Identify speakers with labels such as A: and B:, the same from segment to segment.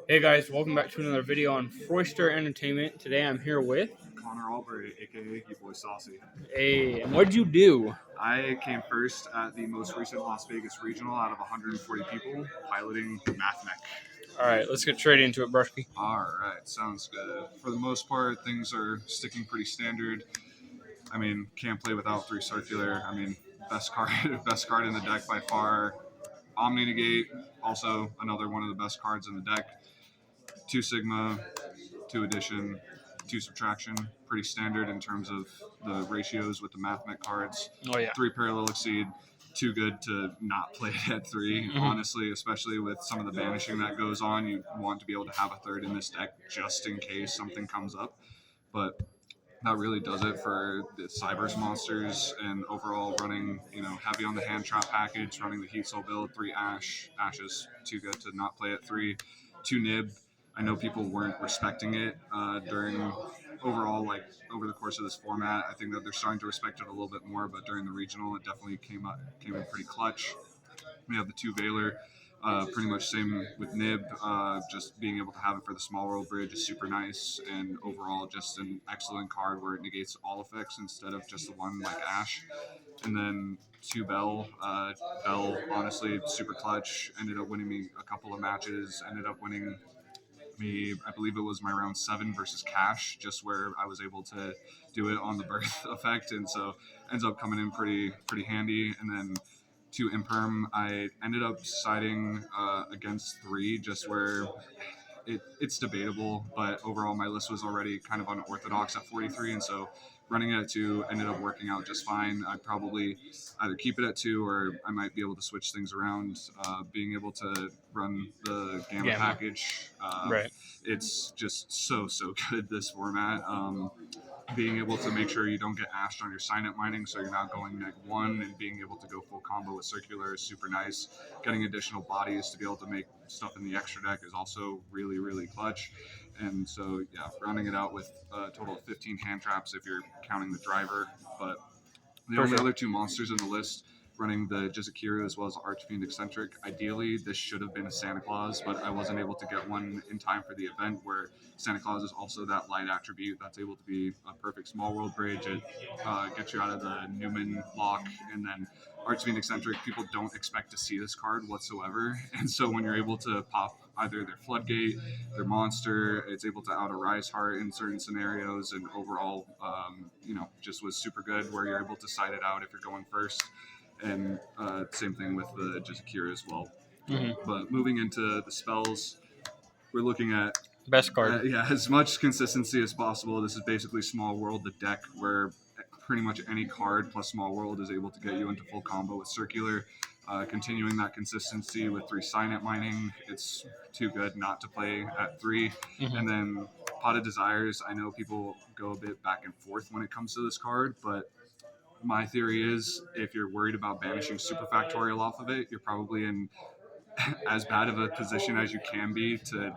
A: Hey guys, welcome back to another video on Froyster Entertainment. Today I'm here with
B: Connor Albury, aka You Boy Saucy.
A: and what'd you do?
B: I came first at the most recent Las Vegas regional out of 140 people, piloting Mathmech.
A: Alright, let's get straight into it, Brushky.
B: Alright, sounds good. For the most part, things are sticking pretty standard. I mean, can't play without 3 circular. I mean, best card in the deck by far. Omni Negate, also another one of the best cards in the deck. 2 Sigma, 2 addition, 2 subtraction, pretty standard in terms of the ratios with the Mathmech cards.
A: Oh yeah.
B: 3 parallel exceed, too good to not play it at 3. Honestly, especially with some of the banishing that goes on, you want to be able to have a third in this deck just in case something comes up. But that really does it for the Cybers monsters, and overall running, heavy on the hand trap package, running the Heat Soul build, 3 Ashes, too good to not play at 3, 2 Nib. I know people weren't respecting it during overall, like over the course of this format. I think that they're starting to respect it a little bit more, but during the regional, it definitely came in pretty clutch. We have the 2 Valor. Pretty much same with Nib. Just being able to have it for the Small World Bridge is super nice, and overall just an excellent card where it negates all effects instead of just the one like Ash. And then 2 Bell. Bell, honestly, super clutch. Ended up winning me a couple of matches. Ended up winning me, I believe it was my round 7 versus Cash, just where I was able to do it on the birth effect, and so ends up coming in pretty handy. And then 2 Imperm, I ended up siding against 3, just where it's debatable, but overall my list was already kind of unorthodox at 43, and so running it at 2 ended up working out just fine. I'd probably either keep it at 2 or I might be able to switch things around. Being able to run the Gamma package,
A: Right.
B: it's just so good, this format. Being able to make sure you don't get ashed on your sign-up mining, so you're not going -1, and being able to go full combo with circular is super nice. Getting additional bodies to be able to make stuff in the extra deck is also really clutch. And so, yeah, rounding it out with a total of 15 hand traps if you're counting the driver. But the only other 2 monsters in the list, running the Jizakiryu as well as Archfiend Eccentric. Ideally, this should have been a Santa Claus, but I wasn't able to get one in time for the event, where Santa Claus is also that light attribute that's able to be a perfect Small World Bridge. It gets you out of the Newman lock, and then Archfiend Eccentric, people don't expect to see this card whatsoever, and so when you're able to pop either their Floodgate, their monster, it's able to out a Rise Heart in certain scenarios, and overall, just was super good, where you're able to side it out if you're going first. And same thing with the Jizakiryu as well. But moving into the spells, we're looking at
A: Best card.
B: as much consistency as possible. This is basically Small World, the deck where pretty much any card plus Small World is able to get you into full combo with circular. Continuing that consistency with 3 Signet mining, it's too good not to play at 3. And then Pot of Desires, I know people go a bit back and forth when it comes to this card, but my theory is if you're worried about banishing Super Factorial off of it, you're probably in as bad of a position as you can be to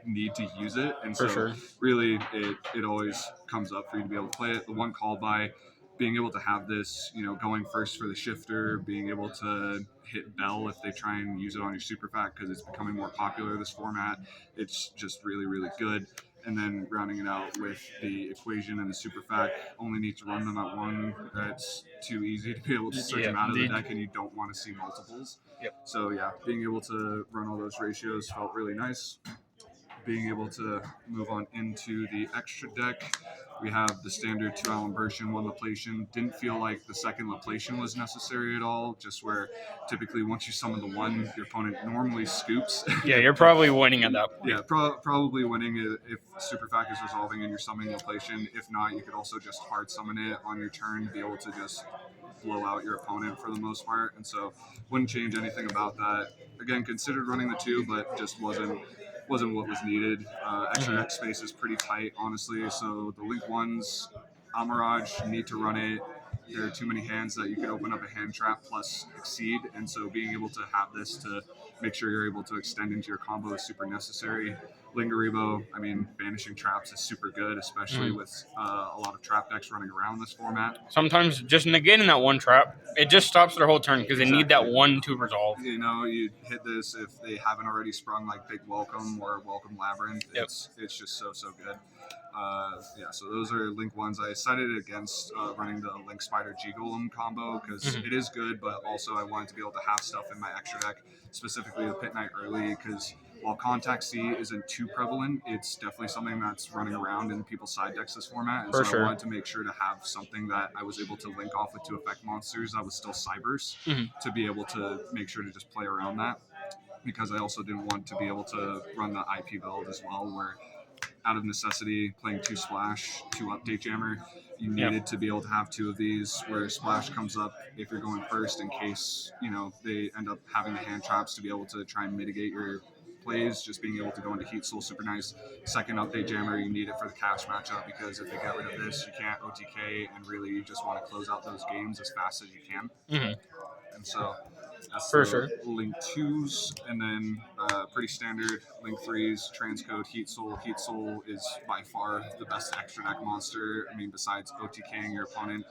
B: need to use it. And so really it always comes up for you to be able to play it. The one call by, being able to have this, going first for the shifter, being able to hit Bell if they try and use it on your Super Fac, because it's becoming more popular, this format. It's just really good. And then rounding it out with the Equation and the Super Fac, only need to run them at 1. It's too easy to be able to search them out of the deck, and you don't want to see multiples. So yeah, being able to run all those ratios felt really nice. Being able to move on into the extra deck, we have the standard 2 Allen version, 1 Laplation. Didn't feel like the second Laplation was necessary at all, just where typically once you summon the 1, your opponent normally scoops.
A: Yeah, you're probably winning at that point.
B: Yeah, probably winning if Super Fac is resolving and you're summoning Laplation. If not, you could also just hard summon it on your turn, be able to just blow out your opponent for the most part, and so wouldn't change anything about that. Again, considered running the 2, but just wasn't what was needed. Extra deck space is pretty tight, honestly, so the Link 1s, Amirage, need to run it. There are too many hands that you could open up a hand trap plus exceed, and so being able to have this to make sure you're able to extend into your combo is super necessary. Lingaribo, I mean, banishing traps is super good, especially with a lot of trap decks running around this format.
A: Sometimes just negating that one trap, it just stops their whole turn because they need that one to resolve.
B: You know, you hit this if they haven't already sprung like Big Welcome or Welcome Labyrinth. It's just so good. So those are Link ones. I decided against running the Link Spider G Golem combo because it is good, but also I wanted to be able to have stuff in my extra deck, specifically the Pit Knight early, because while Contact C isn't too prevalent, it's definitely something that's running around in people's side decks this format. And I wanted to make sure to have something that I was able to link off with 2 effect monsters that was still Cybers to be able to make sure to just play around that. Because I also didn't want to be able to run the IP build as well, where out of necessity, playing 2 Splash, 2 Update Jammer, you needed to be able to have 2 of these where Splash comes up if you're going first in case, you know, they end up having the hand traps to be able to try and mitigate your plays. Just being able to go into Heat Soul, super nice. Second Update Jammer, you need it for the cash matchup because if they get rid of this, you can't OTK, and really you just want to close out those games as fast as you can. And so that's Link 2s, and then pretty standard Link 3s, Transcode, Heat Soul. Heat Soul is by far the best extra deck monster. I mean, besides OTKing your opponent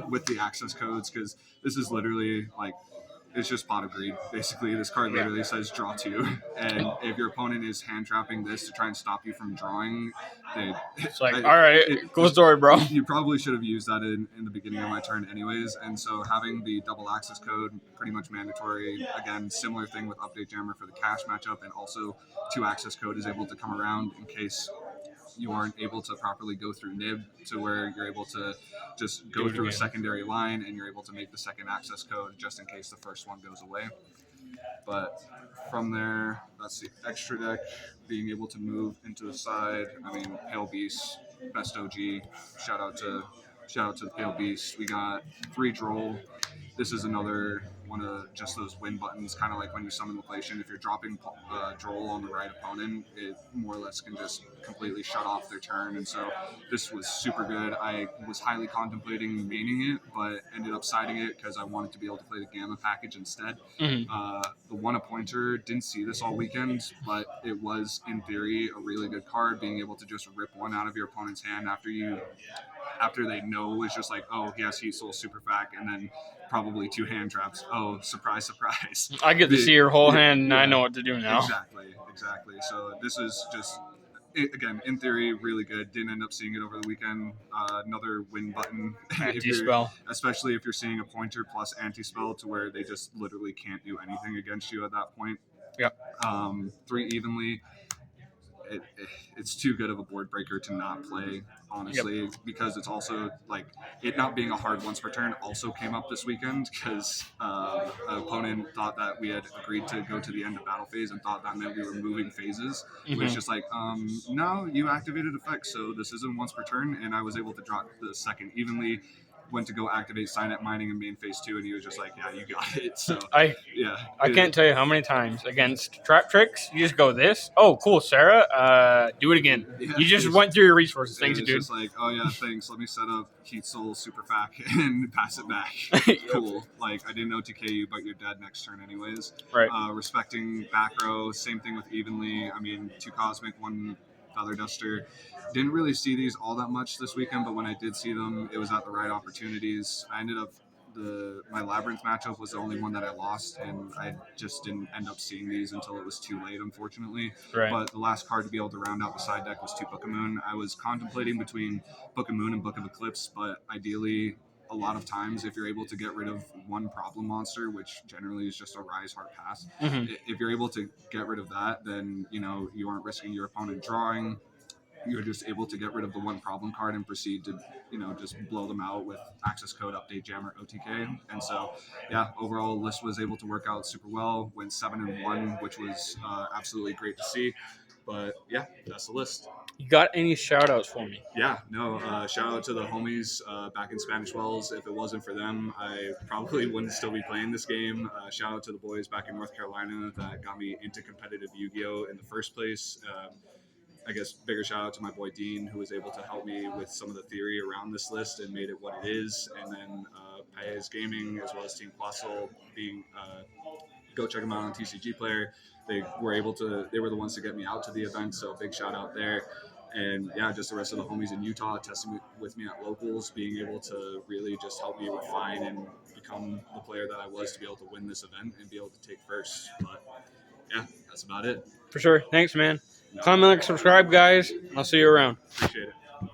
B: with the access codes, because this is literally like, it's just Pot of Greed. Basically, this card literally says draw 2, and if your opponent is hand trapping this to try and stop you from drawing,
A: it's like, all right, cool story, bro.
B: You probably should have used that in the beginning of my turn anyways, and so having the double access code pretty much mandatory. Again, similar thing with Update Jammer for the cash matchup, and also 2 access code is able to come around in case you aren't able to properly go through nib to where you're able to just go through a secondary line and you're able to make the second access code just in case the first one goes away. But from there, that's the extra deck, being able to move into the side. I mean, Pale Beast, best OG. Shout out to the Pale Beast. We got 3 Droll. This is another one of just those win buttons, kind of like when you summon Inflation. If you're dropping Droll on the right opponent, it more or less can just completely shut off their turn. And so this was super good. I was highly contemplating maining it, but ended up siding it because I wanted to be able to play the Gamma package instead. The One Appointer, didn't see this all weekend, but it was, in theory, a really good card, being able to just rip one out of your opponent's hand after they know it's just like, oh, he has Heat Soul Super Fac, and then probably 2 hand traps. Oh, surprise, surprise.
A: I get to see your whole hand, and I know what to do now.
B: Exactly. So this is just, again, in theory, really good. Didn't end up seeing it over the weekend. Another win button.
A: Anti-spell.
B: Especially if you're seeing a pointer plus anti-spell to where they just literally can't do anything against you at that point. 3 evenly. It's too good of a board breaker to not play, honestly, because it's also like it not being a hard once per turn also came up this weekend because an opponent thought that we had agreed to go to the end of battle phase and thought that meant we were moving phases. Which just like, no, you activated effects, so this isn't once per turn, and I was able to drop the second evenly. Went to go activate Signet Mining in main phase 2, and he was just like, yeah, you got it. So
A: I can't tell you how many times against trap tricks you just go this. Oh, cool, Sarah. Do it again. You just went through your resources. Thanks, dude.
B: It's just like, oh yeah, thanks. Let me set up Heat Soul Super Fac and pass it back. Cool. Like, I didn't OTK you, but you're dead next turn anyways.
A: Right.
B: Respecting back row. Same thing with Evenly. I mean, 2 Cosmic, 1 Feather Duster. Didn't really see these all that much this weekend, but when I did see them, it was at the right opportunities. I ended up, my Labyrinth matchup was the only one that I lost, and I just didn't end up seeing these until it was too late, unfortunately.
A: Right.
B: But the last card to be able to round out the side deck was 2 Book of Moon. I was contemplating between Book of Moon and Book of Eclipse, but ideally, a lot of times, if you're able to get rid of one problem monster, which generally is just a Rise Heart Pass, if you're able to get rid of that, then you aren't risking your opponent drawing. You're just able to get rid of the one problem card and proceed to, just blow them out with access code, update, jammer, OTK. And so, yeah, overall, list was able to work out super well. Went 7-1, which was absolutely great to see. But yeah, that's the list.
A: You got any shout outs for me?
B: Yeah, no. Shout out to the homies back in Spanish Wells. If it wasn't for them, I probably wouldn't still be playing this game. Shout out to the boys back in North Carolina that got me into competitive Yu-Gi-Oh! In the first place. I guess bigger shout out to my boy Dean, who was able to help me with some of the theory around this list and made it what it is. And then Paez Gaming, as well as Team Quassel, being go check them out on TCG Player. They were the ones to get me out to the event, so big shout out there. And yeah, just the rest of the homies in Utah testing with me at locals, being able to really just help me refine and become the player that I was to be able to win this event and be able to take first. But yeah, that's about it.
A: For sure. Thanks, man. Comment, like, subscribe, guys. I'll see you around.
B: Appreciate it.